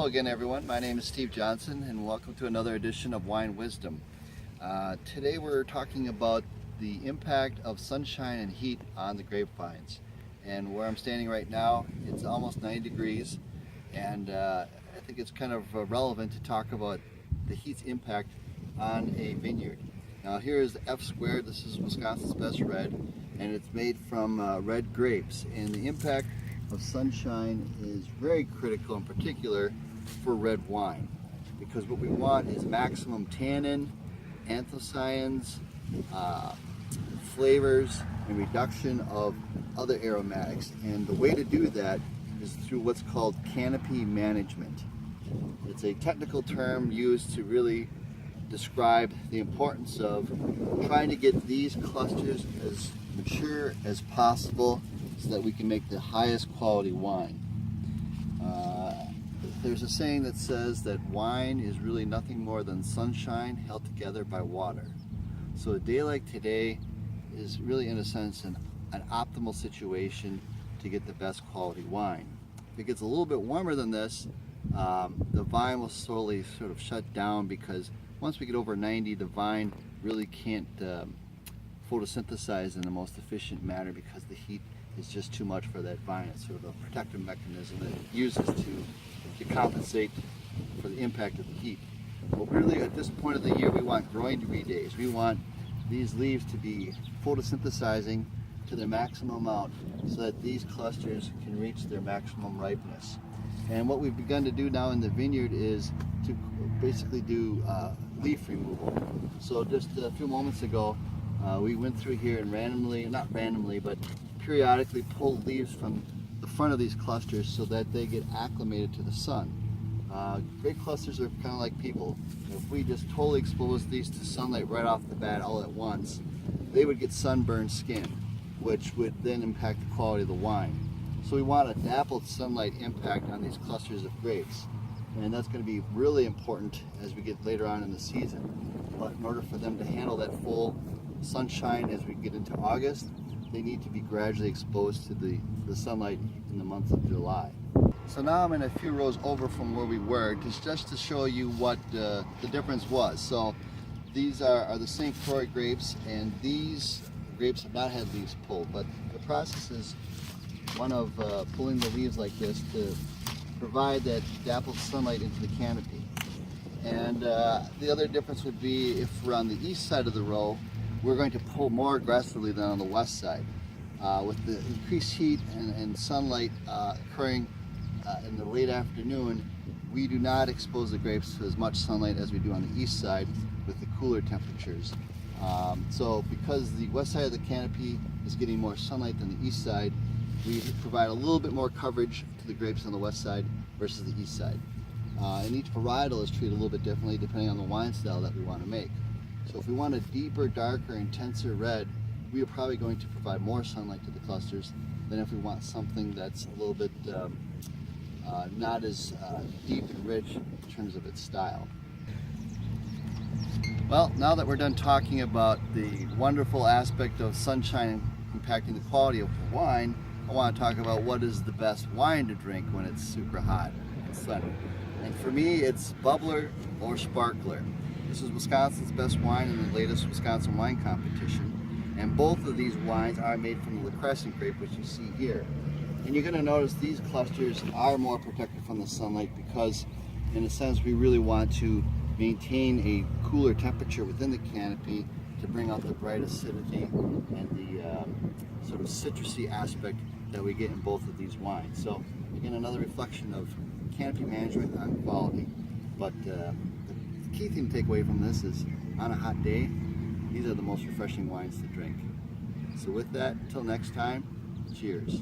Hello again, everyone. My name is Steve Johnson, and welcome to another edition of Wine Wisdom. Today we're talking about the impact of sunshine and heat on the grapevines. And where I'm standing right now, it's almost 90 degrees, and I think it's kind of relevant to talk about the heat's impact on a vineyard. Now here is the F squared. This is Wisconsin's best red, and it's made from red grapes. And the impact of sunshine is very critical, in particular for red wine, because what we want is maximum tannin, anthocyanins, flavors, and reduction of other aromatics. And the way to do that is through what's called canopy management. It's a technical term used to really describe the importance of trying to get these clusters as mature as possible so that we can make the highest quality wine. There's a saying that says that wine is really nothing more than sunshine held together by water. So a day like today is really, in a sense, an optimal situation to get the best quality wine. If it gets a little bit warmer than this, the vine will slowly sort of shut down, because once we get over 90, the vine really can't photosynthesize in the most efficient manner, because the heat is just too much for that vine. It's sort of a protective mechanism that it uses to compensate for the impact of the heat. But really, at this point of the year, we want growing degree days. We want these leaves to be photosynthesizing to their maximum amount so that these clusters can reach their maximum ripeness. And what we've begun to do now in the vineyard is to basically do leaf removal. So just a few moments ago, we went through here and not randomly, but periodically pulled leaves from the front of these clusters so that they get acclimated to the sun. Grape clusters are kind of like people. If we just totally expose these to sunlight right off the bat all at once, they would get sunburned skin, which would then impact the quality of the wine. So we want a dappled sunlight impact on these clusters of grapes, and that's going to be really important as we get later on in the season. But in order for them to handle that full sunshine as we get into August, they need to be gradually exposed to the sunlight in the month of July. So now I'm in a few rows over from where we were, just to show you what the difference was. So these are the St. Croix grapes, and these grapes have not had leaves pulled, but the process is one of pulling the leaves like this to provide that dappled sunlight into the canopy. And the other difference would be if we're on the east side of the row, we're going to pull more aggressively than on the west side. With the increased heat and sunlight occurring in the late afternoon, we do not expose the grapes to as much sunlight as we do on the east side with the cooler temperatures. So because the west side of the canopy is getting more sunlight than the east side, we provide a little bit more coverage to the grapes on the west side versus the east side. And each varietal is treated a little bit differently depending on the wine style that we want to make. So if we want a deeper, darker, intenser red, we are probably going to provide more sunlight to the clusters than if we want something that's a little bit not as deep and rich in terms of its style. Well, now that we're done talking about the wonderful aspect of sunshine impacting the quality of the wine, I want to talk about what is the best wine to drink when it's super hot and sunny. And for me, it's bubbler or sparkler. This is Wisconsin's best wine in the latest Wisconsin wine competition. And both of these wines are made from the La Crescent grape, which you see here. And you're going to notice these clusters are more protected from the sunlight because, in a sense, we really want to maintain a cooler temperature within the canopy to bring out the bright acidity and the sort of citrusy aspect that we get in both of these wines. So, again, another reflection of canopy management on quality. But the key thing to take away from this is, on a hot day, these are the most refreshing wines to drink. So with that, until next time, cheers.